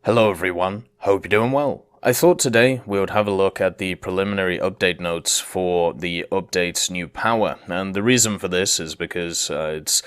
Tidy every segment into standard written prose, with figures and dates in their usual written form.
Hello everyone, hope you're doing well. I thought today we would have a look at the preliminary update notes for the update's new power, and the reason for this is because it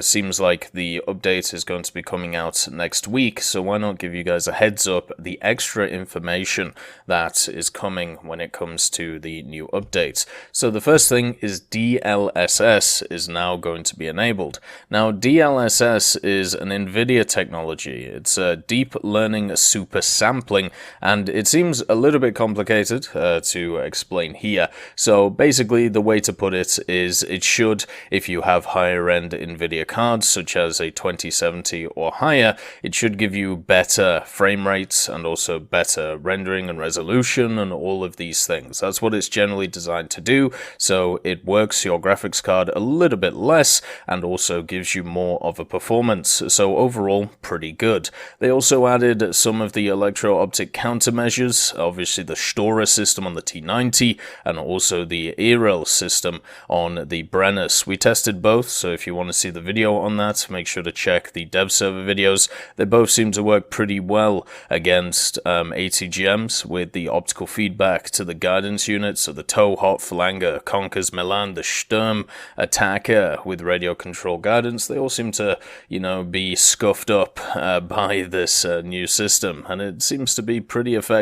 seems like the update is going to be coming out next week, so why not give you guys a heads up the extra information that is coming when it comes to the new updates. So the first thing is DLSS is now going to be enabled. Now DLSS is an NVIDIA technology. It's a deep learning super sampling, and it seems a little bit complicated to explain here. So basically the way to put it is it should, if you have higher end NVIDIA cards such as a 2070 or higher, it should give you better frame rates and also better rendering and resolution and all of these things. That's what it's generally designed to do, so it works your graphics card a little bit less and also gives you more of a performance. So overall, pretty good. They also added some of the electro-optic countermeasures, obviously the Storer system on the T90 and also the EREL system on the Brennus. We tested both, so if you want to see the video on that, make sure to check the dev server videos. They both seem to work pretty well against ATGMs with the optical feedback to the guidance unit, so the TOW, Hot, Phalange, Conkers, Milan, the Sturm Attacker with radio control guidance. They all seem to, be scuffed up by this new system, and it seems to be pretty effective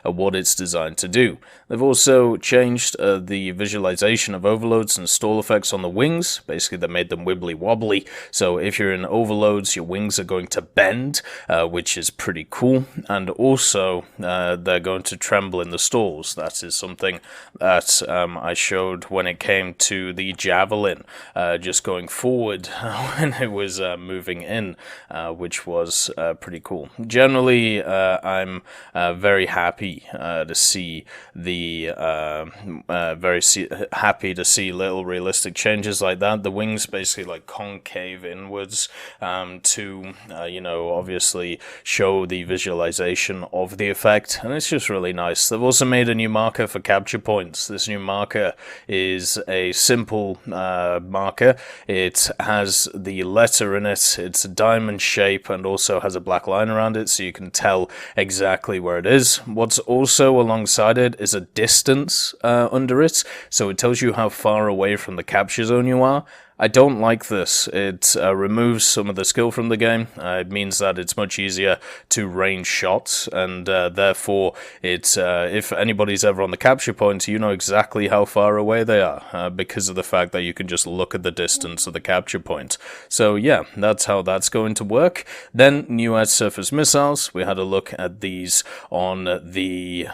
at what it's designed to do. They've also changed the visualization of overloads and stall effects on the wings. Basically, they made them wibbly wobbly, so if you're in overloads, your wings are going to bend, which is pretty cool, and also they're going to tremble in the stalls. That is something that I showed when it came to the Javelin, just going forward when it was moving in, which was pretty cool. Generally, I'm very happy to see happy to see little realistic changes like that. The wings basically like concave inwards to obviously show the visualization of the effect, and it's just really nice. They've also made a new marker for capture points. This new marker is a simple marker. It has the letter in it. It's a diamond shape and also has a black line around it, so you can tell exactly where it is. What's also alongside it is a distance under it, so it tells you how far away from the capture zone you are. I don't like this. It removes some of the skill from the game. It means that it's much easier to range shots, and therefore, if anybody's ever on the capture point, you know exactly how far away they are, because of the fact that you can just look at the distance of the capture point. So yeah, that's how that's going to work. Then, new air surface missiles. We had a look at these on the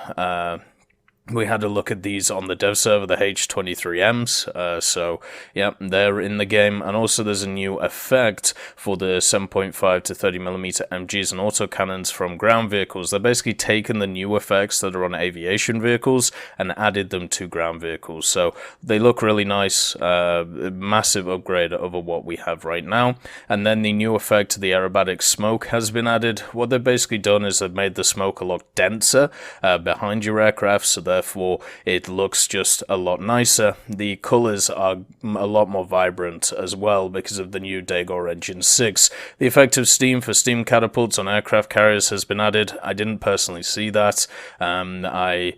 dev server, the H23Ms, so yeah, they're in the game, and also there's a new effect for the 7.5 to 30mm MGs and autocannons from ground vehicles. They're basically taken the new effects that are on aviation vehicles and added them to ground vehicles, so they look really nice, massive upgrade over what we have right now. And then the new effect, the aerobatic smoke, has been added. What they've basically done is they've made the smoke a lot denser behind your aircraft, so therefore it looks just a lot nicer. The colors are a lot more vibrant as well because of the new Dagor Engine 6. The effect of steam for steam catapults on aircraft carriers has been added. I didn't personally see that. I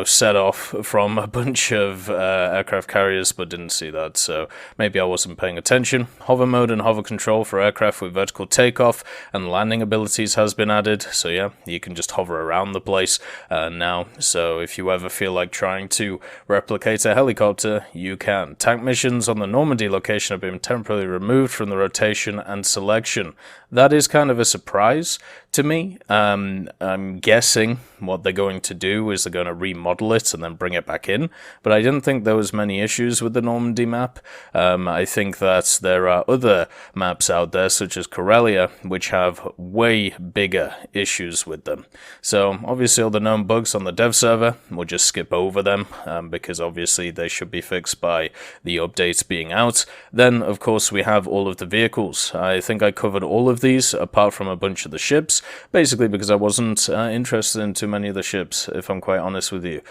set off from a bunch of aircraft carriers but didn't see that, so maybe I wasn't paying attention. Hover mode and hover control for aircraft with vertical takeoff and landing abilities has been added, so yeah, you can just hover around the place now. So if you ever feel like trying to replicate a helicopter, you can. Tank missions on the Normandy location have been temporarily removed from the rotation and selection. That is kind of a surprise to me. I'm guessing what they're going to do is they're going to remodel it and then bring it back in, but I didn't think there was many issues with the Normandy map. I think that there are other maps out there, such as Corellia, which have way bigger issues with them. So obviously all the known bugs on the dev server, we'll just skip over them, because obviously they should be fixed by the updates being out. Then of course we have all of the vehicles. I think I covered all of these apart from a bunch of the ships. ships, basically because I wasn't interested in too many of the ships, if I'm quite honest with you.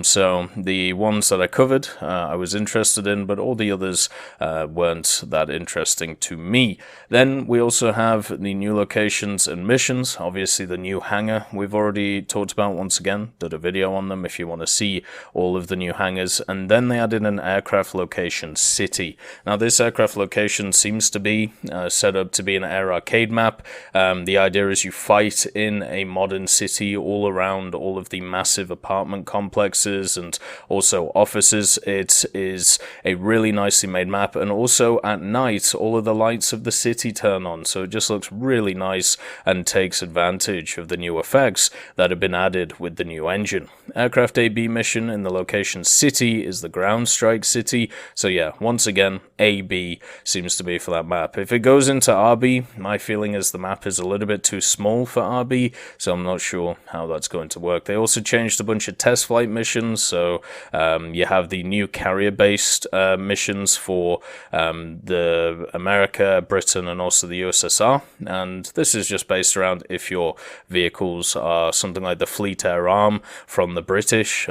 So the ones that I covered, I was interested in, but all the others weren't that interesting to me. Then we also have the new locations and missions. Obviously the new hangar we've already talked about once again, did a video on them if you want to see all of the new hangars. And then they added an aircraft location city. Now this aircraft location seems to be set up to be an air arcade map. The idea is you fight in a modern city all around all of the massive apartment complexes and also offices. It is a really nicely made map, and also at night all of the lights of the city turn on, so it just looks really nice and takes advantage of the new effects that have been added with the new engine. Aircraft AB mission in the location city is the ground strike city, so yeah, once again AB seems to be for that map. If it goes into RB, my feeling is the map is a little bit too small for RB, so I'm not sure how that's going to work. They also changed a bunch of test flight missions, so you have the new carrier-based missions for the America, Britain, and also the USSR, and this is just based around if your vehicles are something like the Fleet Air Arm from the British,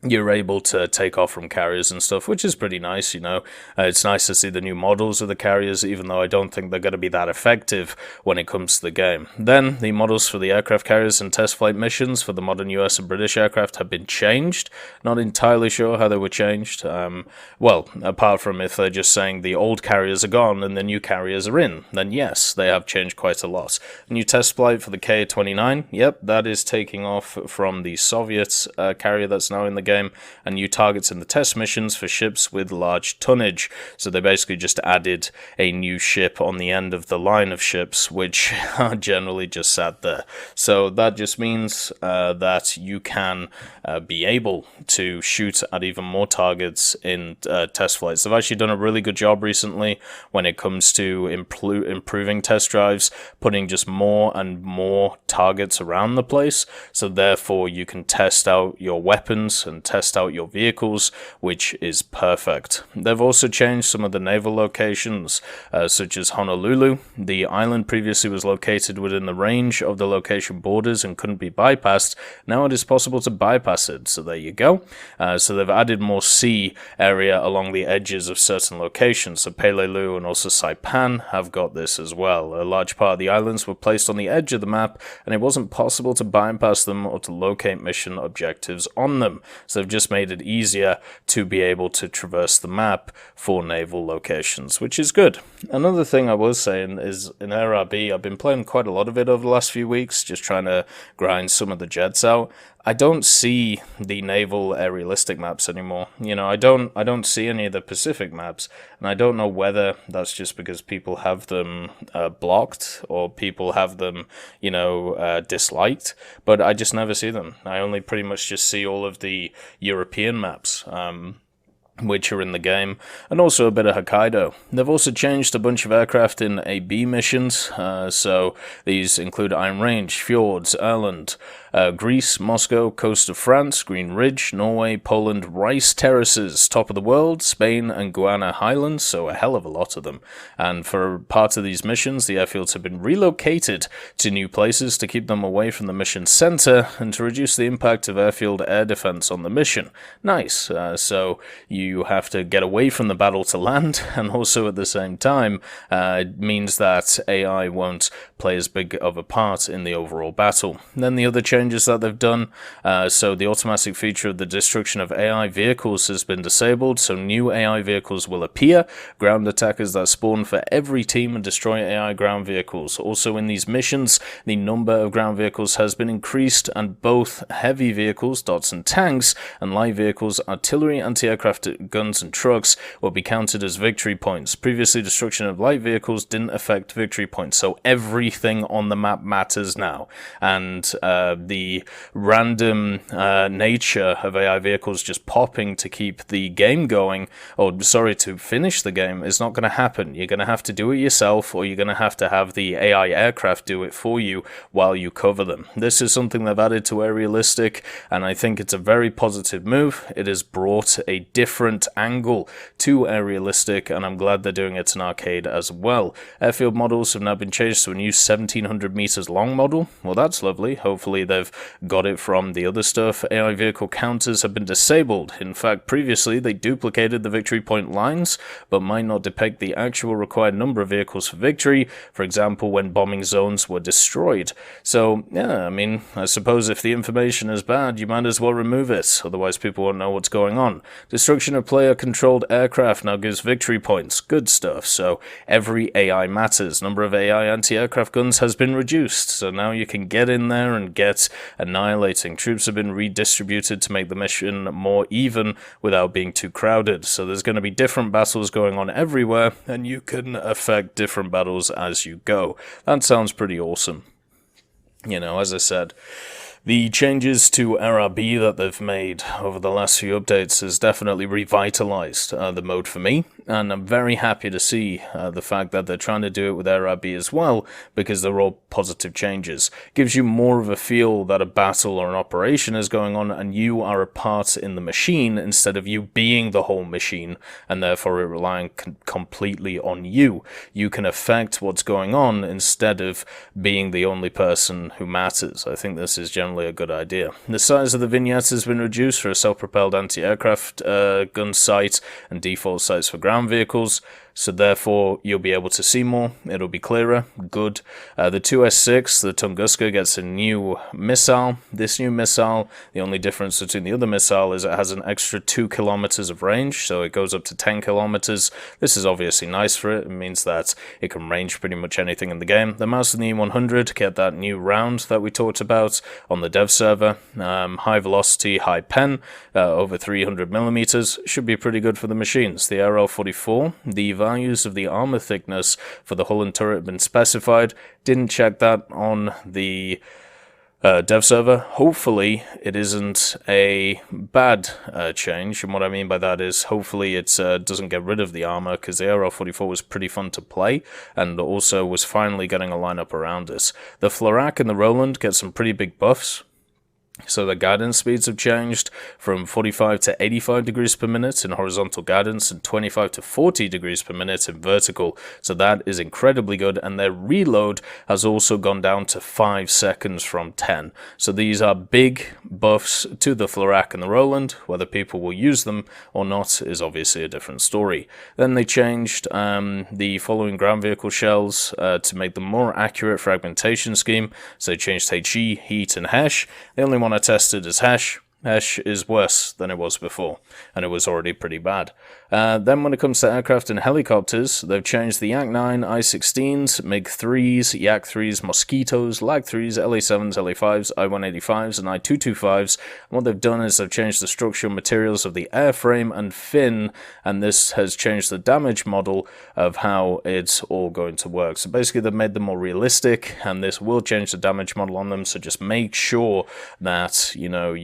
you're able to take off from carriers and stuff, which is pretty nice, you know. It's nice to see the new models of the carriers, even though I don't think they're going to be that effective when it comes to the game. Then, the models for the aircraft carriers and test flight missions for the modern US and British aircraft have been changed. Not entirely sure how they were changed. Well, apart from if they're just saying the old carriers are gone and the new carriers are in, then yes, they have changed quite a lot. New test flight for the Ka-29, yep, that is taking off from the Soviet carrier that's now in the game, and new targets in the test missions for ships with large tonnage. So they basically just added a new ship on the end of the line of ships, which are generally just sat there. So that just means that you can be able to shoot at even more targets in test flights. They've actually done a really good job recently when it comes to improving test drives, putting just more and more targets around the place, so therefore you can test out your weapons and test out your vehicles, which is perfect. They've also changed some of the naval locations, such as Honolulu. The island previously was located within the range of the location borders and couldn't be bypassed. Now it is possible to bypass it, so there you go. So they've added more sea area along the edges of certain locations, so Peleliu and also Saipan have got this as well. A large part of the islands were placed on the edge of the map, and it wasn't possible to bypass them or to locate mission objectives on them. So they've just made it easier to be able to traverse the map for naval locations, which is good. Another thing I was saying is in RRB, I've been playing quite a lot of it over the last few weeks, just trying to grind some of the jets out. I don't see the naval aerialistic maps anymore. You know, I don't see any of the Pacific maps, and I don't know whether that's just because people have them blocked or people have them, you know, disliked, but I just never see them. I only pretty much just see all of the European maps, which are in the game, and also a bit of Hokkaido. They've also changed a bunch of aircraft in AB missions, so these include Iron Range, Fjords, Ireland, Greece, Moscow, coast of France, Green Ridge, Norway, Poland, Rice Terraces, top of the world, Spain, and Guiana Highlands, so a hell of a lot of them. And for part of these missions, the airfields have been relocated to new places to keep them away from the mission center and to reduce the impact of airfield air defense on the mission. Nice. So you have to get away from the battle to land, and also at the same time, it means that AI won't play as big of a part in the overall battle. Then the other changes that they've done, so the automatic feature of the destruction of AI vehicles has been disabled, so new AI vehicles will appear, ground attackers that spawn for every team and destroy AI ground vehicles. Also in these missions, the number of ground vehicles has been increased, and both heavy vehicles, dots and tanks, and light vehicles, artillery, anti-aircraft guns and trucks will be counted as victory points. Previously, destruction of light vehicles didn't affect victory points, so everything on the map matters now, and the random nature of AI vehicles just popping to keep the game going, or sorry, to finish the game, is not going to happen. You're going to have to do it yourself, or you're going to have the AI aircraft do it for you while you cover them. This is something they've added to Aerialistic, and I think it's a very positive move. It has brought a different angle to Aerialistic, and I'm glad they're doing it in arcade as well. Airfield models have now been changed to a new 1700 meters long model. Well, that's lovely. Hopefully they've got it from the other stuff. AI vehicle counters have been disabled. In fact, previously they duplicated the victory point lines, but might not depict the actual required number of vehicles for victory, for example, when bombing zones were destroyed. So, yeah, I mean, I suppose if the information is bad, you might as well remove it, otherwise people won't know what's going on. Destruction of player-controlled aircraft now gives victory points. Good stuff. So, every AI matters. Number of AI anti-aircraft guns has been reduced, so now you can get in there and get annihilating. Troops have been redistributed to make the mission more even without being too crowded. So there's going to be different battles going on everywhere, and you can affect different battles as you go. That sounds pretty awesome. You know, as I said, the changes to RRB that they've made over the last few updates has definitely revitalized the mode for me, and I'm very happy to see the fact that they're trying to do it with RRB as well, because they're all positive changes. Gives you more of a feel that a battle or an operation is going on and you are a part in the machine instead of you being the whole machine and therefore relying completely on you. You can affect what's going on instead of being the only person who matters. I think this is generally a good idea. The size of the vignettes has been reduced for a self-propelled anti-aircraft gun sight and default sights for ground vehicles, so therefore you'll be able to see more. It'll be clearer. Good. The 2S6, the Tunguska, gets a new missile. This new missile, the only difference between the other missile is it has an extra 2 kilometers of range, so it goes up to 10 kilometers. This is obviously nice for it. It means that it can range pretty much anything in the game. The mouse and the E100 get that new round that we talked about on the dev server. High velocity, high pen, over 300 millimeters. Should be pretty good for the machines. The RL44, the values of the armor thickness for the hull and turret have been specified. Didn't check that on the dev server. Hopefully it isn't a bad change, and what I mean by that is hopefully it doesn't get rid of the armor, because the RL44 was pretty fun to play and also was finally getting a lineup around it. The Florak and the Roland get some pretty big buffs. So the guidance speeds have changed from 45 to 85 degrees per minute in horizontal guidance and 25 to 40 degrees per minute in vertical. So that is incredibly good, and their reload has also gone down to 5 seconds from 10. So these are big buffs to the Florak and the Roland. Whether people will use them or not is obviously a different story. Then they changed the following ground vehicle shells to make them more accurate fragmentation scheme. So they changed HE, Heat, and Hesh. The only one I tested is Hesh. Hesh is worse than it was before, and it was already pretty bad. Then when it comes to aircraft and helicopters, they've changed the Yak-9, I-16s, MiG-3s, Yak-3s, Mosquitoes, Lag-3s, LA-7s, LA-5s, I-185s, and I-225s. And what they've done is they've changed the structural materials of the airframe and fin, and this has changed the damage model of how it's all going to work. So basically they've made them more realistic, and this will change the damage model on them, so just make sure that, you know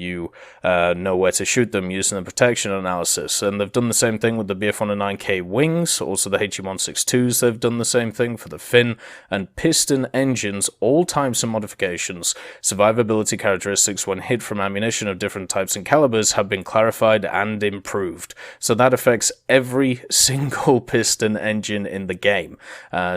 where to shoot them using the protection analysis. And they've done the same thing with the BF-109K wings, also the HE-162s, they've done the same thing for the fin and piston engines, all types of modifications. Survivability characteristics when hit from ammunition of different types and calibers have been clarified and improved. So that affects every single piston engine in the game.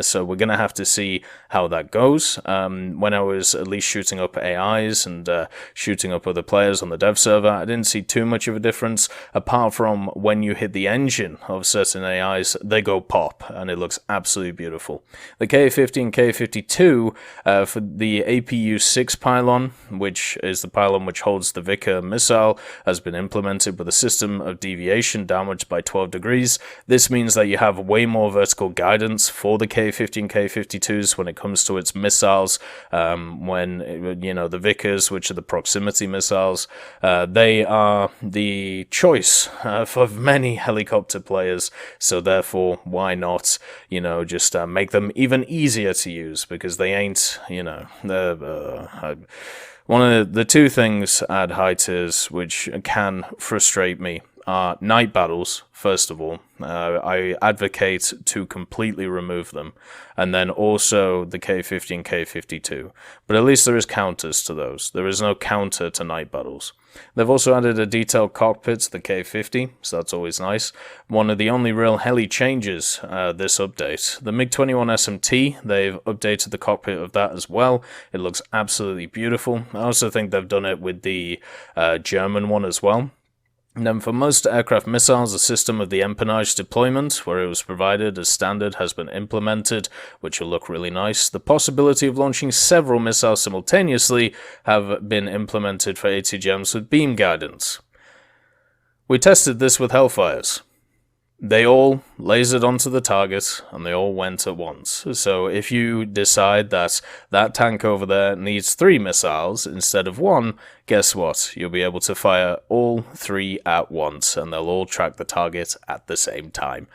So we're going to have to see how that goes. When I was at least shooting up AIs and shooting up other players on the dev server, I didn't see too much of a difference, apart from when you hit the engine of certain AIs, they go pop, and it looks absolutely beautiful. The K-50 and K-52 for the APU-6 pylon, which is the pylon which holds the Vickers missile, has been implemented with a system of deviation downwards by 12 degrees. This means that you have way more vertical guidance for the K-50 and K-52s when it comes to its missiles. When, the Vickers, which are the proximity missiles, they are the choice for many helicopter players, so therefore why not just make them even easier to use, because they ain't One of the two things at high tiers which can frustrate me are night battles, first of all. I advocate to completely remove them. And then also the K50 and K52. But at least there is counters to those. There is no counter to night battles. They've also added a detailed cockpit to the K50, so that's always nice. One of the only real heli changes this update. The MiG-21 SMT, they've updated the cockpit of that as well. It looks absolutely beautiful. I also think they've done it with the German one as well. And then for most aircraft missiles, a system of the empennage deployment, where it was provided as standard, has been implemented, which will look really nice. The possibility of launching several missiles simultaneously have been implemented for ATGMs with beam guidance. We tested this with Hellfires. They all lasered onto the target, and they all went at once. So if you decide that that tank over there needs 3 missiles instead of 1, guess what? You'll be able to fire all 3 at once, and they'll all track the target at the same time.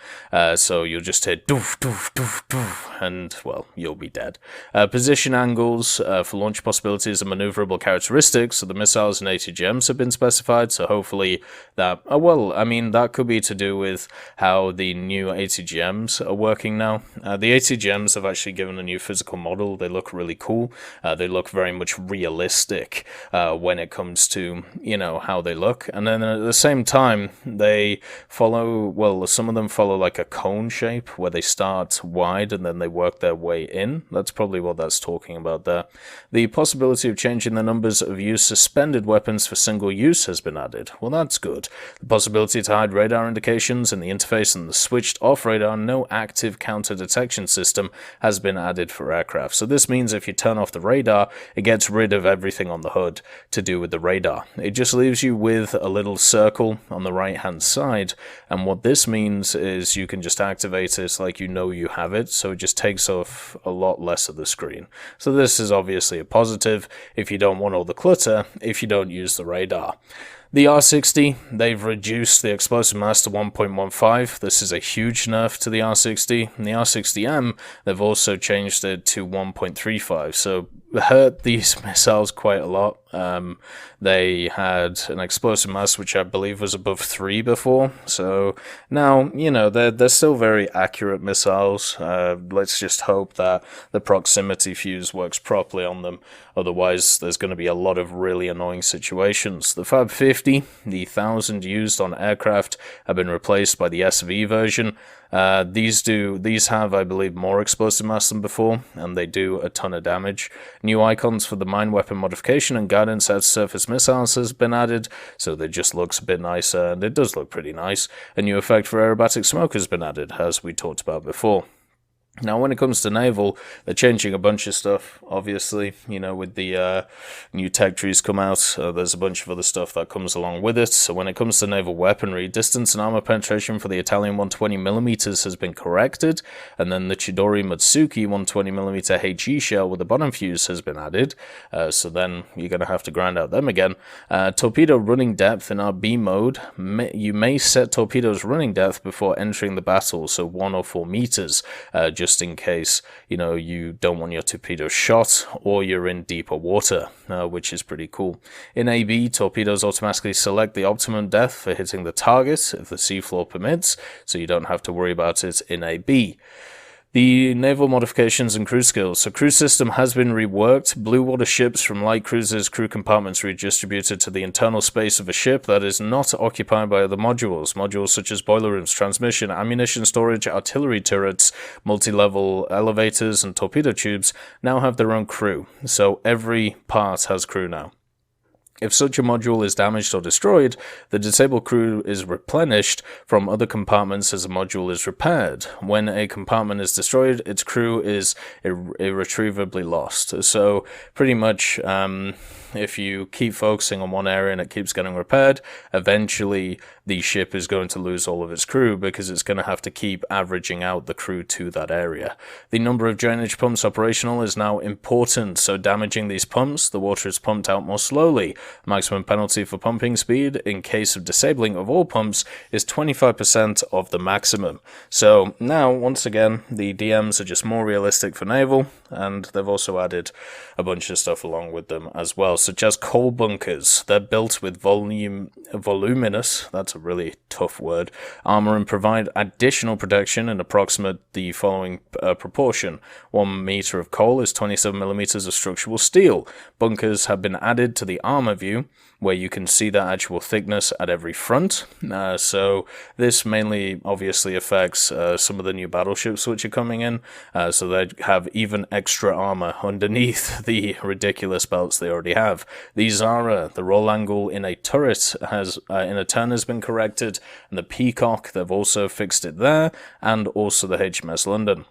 So you'll just hit doof, doof, doof, doof, and, well, you'll be dead. Position angles for launch possibilities and maneuverable characteristics of the missiles and ATGMs have been specified, so hopefully that, that could be to do with how the new ATGMs are working now. The ATGMs have actually given a new physical model. They look really cool. They look very much realistic when it comes to, how they look. And then at the same time, they follow, some of them follow like a cone shape where they start wide and then they work their way in. That's probably what that's talking about there. The possibility of changing the numbers of used suspended weapons for single use has been added. Well, that's good. The possibility to hide radar indications in the interface and the switched off radar no active counter detection system has been added for aircraft. So this means if you turn off the radar, it gets rid of everything on the hood to do with the radar. It just leaves you with a little circle on the right hand side, and what this means is you can just activate it like you have it, so it just takes off a lot less of the screen. So this is obviously a positive if you don't want all the clutter, if you don't use the radar. The R60, they've reduced the explosive mass to 1.15. This is a huge nerf to the R60. And the R60M, they've also changed it to 1.35. So hurt these missiles quite a lot. They had an explosive mass which I believe was above 3 before. So now, they're still very accurate missiles. Let's just hope that the proximity fuse works properly on them. Otherwise, there's going to be a lot of really annoying situations. The Fab 50, the 1000 used on aircraft, have been replaced by the SV version. These have, I believe, more explosive mass than before, and they do a ton of damage. New icons for the mine weapon modification and guidance out surface missiles has been added, so it just looks a bit nicer, and it does look pretty nice. A new effect for aerobatic smoke has been added, as we talked about before. Now, when it comes to Naval, they're changing a bunch of stuff, obviously, with the new tech trees come out, there's a bunch of other stuff that comes along with it. So when it comes to naval weaponry, distance and armor penetration for the Italian 120mm has been corrected, and then the Chidori Matsuki 120mm HE shell with the bottom fuse has been added, so then you're going to have to grind out them again. Torpedo running depth in RB mode, you may set torpedo's running depth before entering the battle, so 1 or 4 meters, just in case, you don't want your torpedo shot or you're in deeper water, which is pretty cool. In AB, torpedoes automatically select the optimum depth for hitting the target if the seafloor permits, so you don't have to worry about it in AB. The naval modifications and crew skills. So crew system has been reworked. Blue water ships from light cruisers, crew compartments redistributed to the internal space of a ship that is not occupied by other modules. Modules such as boiler rooms, transmission, ammunition storage, artillery turrets, multi-level elevators, and torpedo tubes now have their own crew. So every part has crew now. If such a module is damaged or destroyed, the disabled crew is replenished from other compartments as the module is repaired. When a compartment is destroyed, its crew is irretrievably lost. So pretty much, if you keep focusing on one area and it keeps getting repaired, eventually the ship is going to lose all of its crew because it's going to have to keep averaging out the crew to that area. The number of drainage pumps operational is now important, so damaging these pumps, the water is pumped out more slowly. Maximum penalty for pumping speed in case of disabling of all pumps is 25% of the maximum. So now, once again, the DMs are just more realistic for naval, and they've also added a bunch of stuff along with them as well. such as coal bunkers. They're built with voluminous, that's a really tough word, armor and provide additional protection in approximate the following proportion. 1 meter of coal is 27 millimeters of structural steel. Bunkers have been added to the armor view, where you can see the actual thickness at every front. So this mainly obviously affects some of the new battleships which are coming in, so they have even extra armor underneath the ridiculous belts they already have. The Zara, the roll angle in a turret in a turn has been corrected, and the Peacock, they've also fixed it there, and also the HMS London.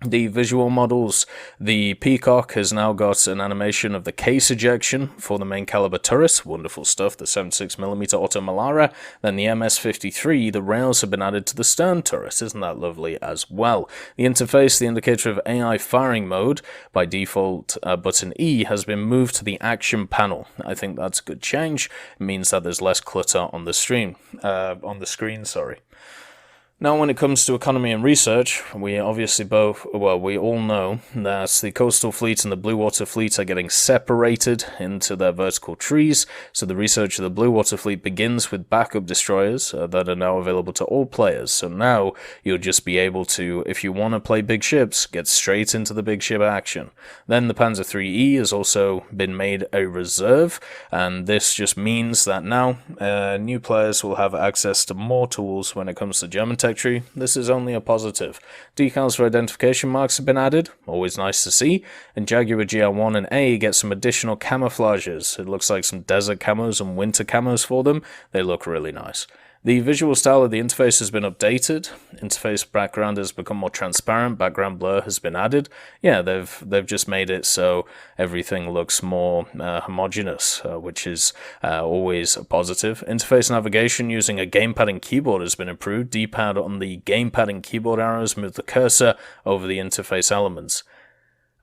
The visual models, the Peacock has now got an animation of the case ejection for the main caliber turret, wonderful stuff, the 76mm Otto Melara. Then the MS-53, the rails have been added to the stern turret, isn't that lovely as well? The interface, the indicator of AI firing mode, by default button E, has been moved to the action panel. I think that's a good change, it means that there's less clutter on the screen. Now, when it comes to economy and research, we obviously we all know that the coastal fleet and the blue water fleet are getting separated into their vertical trees, so the research of the blue water fleet begins with backup destroyers that are now available to all players. So now you'll just be able to, if you want to play big ships, get straight into the big ship action. Then the Panzer IIIe has also been made a reserve, and this just means that now new players will have access to more tools when it comes to German tech tree. This is only a positive. Decals for identification marks have been added, always nice to see, and Jaguar GR1 and A get some additional camouflages. It looks like some desert camos and winter camos for them. They look really nice. The visual style of the interface has been updated. Interface background has become more transparent. Background blur has been added. Yeah, they've just made it so everything looks more homogeneous, which is always a positive. Interface navigation using a gamepad and keyboard has been improved. D-pad on the gamepad and keyboard arrows move the cursor over the interface elements.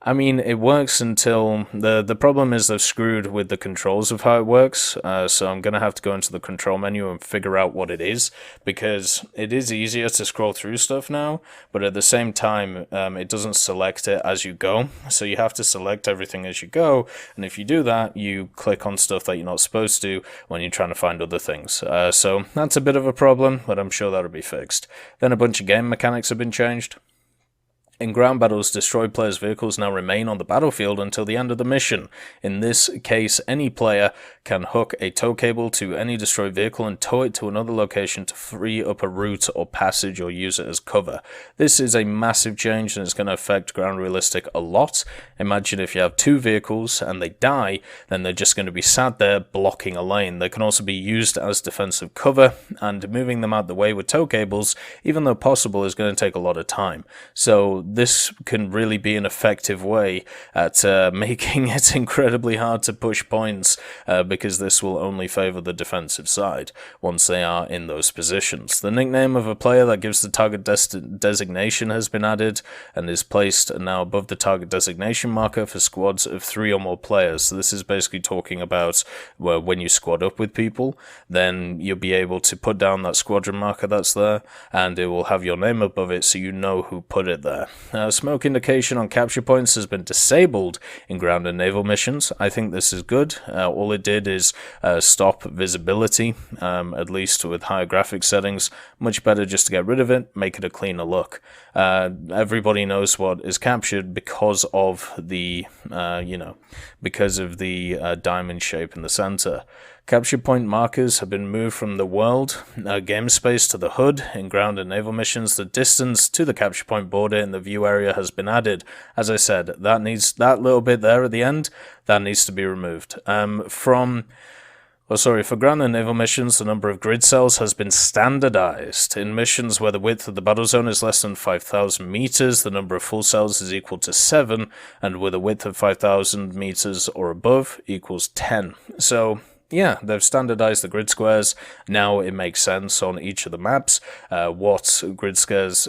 I mean, it works until the problem is they've screwed with the controls of how it works, so I'm going to have to go into the control menu and figure out what it is, because it is easier to scroll through stuff now, but at the same time, it doesn't select it as you go, so you have to select everything as you go, and if you do that, you click on stuff that you're not supposed to when you're trying to find other things. So that's a bit of a problem, but I'm sure that'll be fixed. Then a bunch of game mechanics have been changed. In ground battles, destroyed players' vehicles now remain on the battlefield until the end of the mission. In this case, any player can hook a tow cable to any destroyed vehicle and tow it to another location to free up a route or passage or use it as cover. This is a massive change and it's going to affect ground realistic a lot. Imagine if you have two vehicles and they die, then they're just going to be sat there blocking a lane. They can also be used as defensive cover, and moving them out the way with tow cables, even though possible, is going to take a lot of time. So this can really be an effective way at making it incredibly hard to push points, because this will only favor the defensive side once they are in those positions. The nickname of a player that gives the target designation has been added and is placed now above the target designation marker for squads of 3 or more players. So this is basically talking about when you squad up with people, then you'll be able to put down that squadron marker that's there, and it will have your name above it so you know who put it there. Smoke indication on capture points has been disabled in ground and naval missions. I think this is good. All it did is stop visibility, at least with higher graphics settings. Much better just to get rid of it, make it a cleaner look. Everybody knows what is captured because of the, diamond shape in the center. Capture point markers have been moved from the world game space to the HUD. In ground and naval missions, the distance to the capture point border in the view area has been added. As I said, that little bit there at the end, that needs to be removed. For ground and naval missions, the number of grid cells has been standardized. In missions where the width of the battle zone is less than 5,000 meters, the number of full cells is equal to 7, and with a width of 5,000 meters or above equals 10. So yeah, they've standardized the grid squares. Now it makes sense on each of the maps what grid squares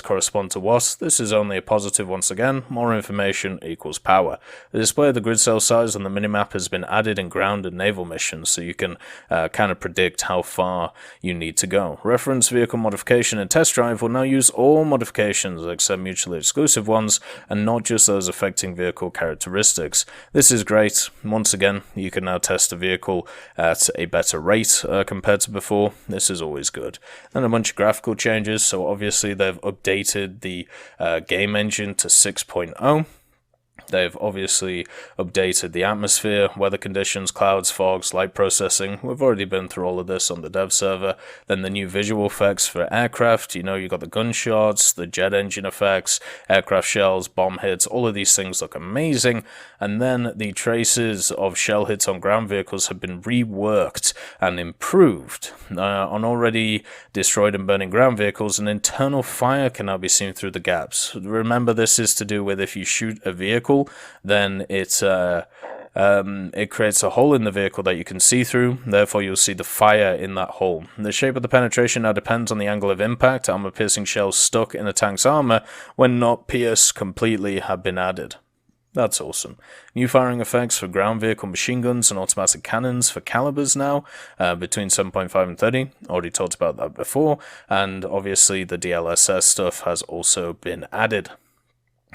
correspond to what. This is only a positive once again. More information equals power. The display of the grid cell size on the minimap has been added in ground and naval missions, so you can kind of predict how far you need to go. Reference vehicle modification and test drive will now use all modifications except mutually exclusive ones, and not just those affecting vehicle characteristics. This is great. Once again, you can now test a vehicle at a better rate compared to before. This is always good. Then a bunch of graphical changes. So obviously they've updated the game engine to 6.0. They've obviously updated the atmosphere, weather conditions, clouds, fogs, light processing. We've already been through all of this on the dev server. Then the new visual effects for aircraft. You know, you got the gunshots, the jet engine effects, aircraft shells, bomb hits. All of these things look amazing. And then the traces of shell hits on ground vehicles have been reworked and improved. On already destroyed and burning ground vehicles, an internal fire can now be seen through the gaps. Remember, this is to do with if you shoot a vehicle, then it creates a hole in the vehicle that you can see through. Therefore, you'll see the fire in that hole. The shape of the penetration now depends on the angle of impact. Armor-piercing shells stuck in a tank's armor, when not pierced completely, have been added. That's awesome. New firing effects for ground vehicle machine guns and automatic cannons for calibers now, between 7.5 and 30. Already talked about that before. And obviously the DLSS stuff has also been added.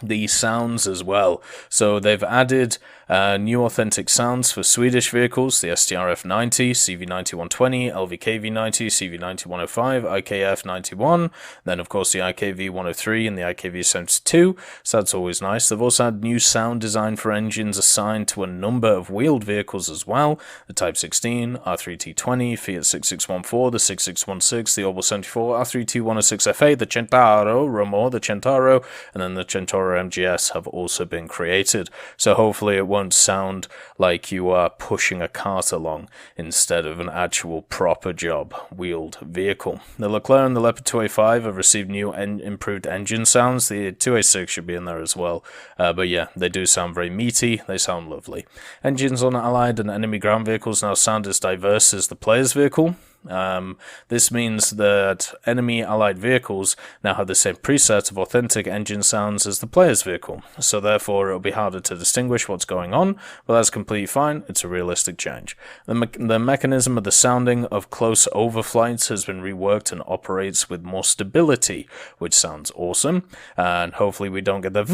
The sounds as well. So they've added new authentic sounds for Swedish vehicles, the STRF-90, CV-90-120, LVKV-90, CV-90-105, IKF-91, then of course the IKV-103 and the IKV-72, so that's always nice. They've also had new sound design for engines assigned to a number of wheeled vehicles as well, the Type 16, R3T20, Fiat 6614, the 6616, the Orbal 74, R3T106FA, the Centauro, Romor, the Centauro, and then the Centauro MGS have also been created. So hopefully it won't sound like you are pushing a cart along instead of an actual proper job wheeled vehicle. The Leclerc and the Leopard 2A5 have received new and improved engine sounds. The 2A6 should be in there as well. But yeah, they do sound very meaty. They sound lovely. Engines on allied and enemy ground vehicles now sound as diverse as the player's vehicle. This means that enemy allied vehicles now have the same preset of authentic engine sounds as the player's vehicle, so therefore it'll be harder to distinguish what's going on, but that's completely fine. It's a realistic change. The mechanism of the sounding of close overflights has been reworked and operates with more stability, which sounds awesome, and hopefully we don't get the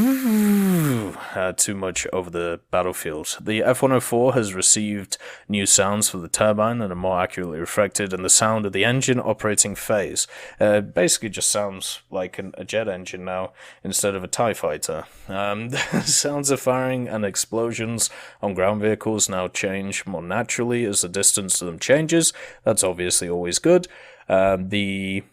too much over the battlefield. The F-104 has received new sounds for the turbine that are more accurately reflected, and the sound of the engine operating phase. Basically just sounds like a jet engine now instead of a TIE fighter. The sounds of firing and explosions on ground vehicles now change more naturally as the distance to them changes. That's obviously always good. The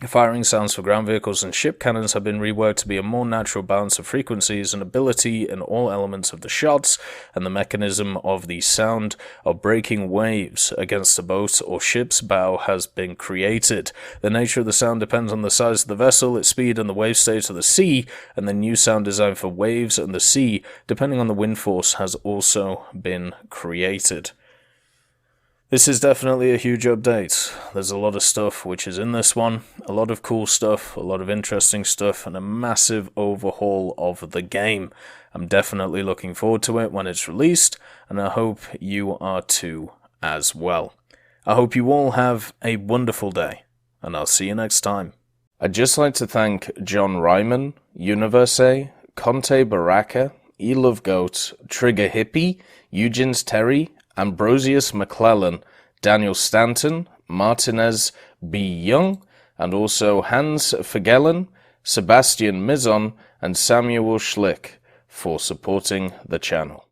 firing sounds for ground vehicles and ship cannons have been reworked to be a more natural balance of frequencies and ability in all elements of the shots, and the mechanism of the sound of breaking waves against a boat or ship's bow has been created. The nature of the sound depends on the size of the vessel, its speed, and the wave state of the sea, and the new sound design for waves and the sea, depending on the wind force, has also been created. This is definitely a huge update. There's a lot of stuff which is in this one, a lot of cool stuff, a lot of interesting stuff, and a massive overhaul of the game. I'm definitely looking forward to it when it's released, and I hope you are too as well. I hope you all have a wonderful day, and I'll see you next time. I'd just like to thank John Ryman, Universe, Conte Baraka, Elove Goat, Trigger Hippie, Eugens Terry, Ambrosius McClellan, Daniel Stanton, Martinez B. Young, and also Hans Vergellen, Sebastian Mizon, and Samuel Schlick for supporting the channel.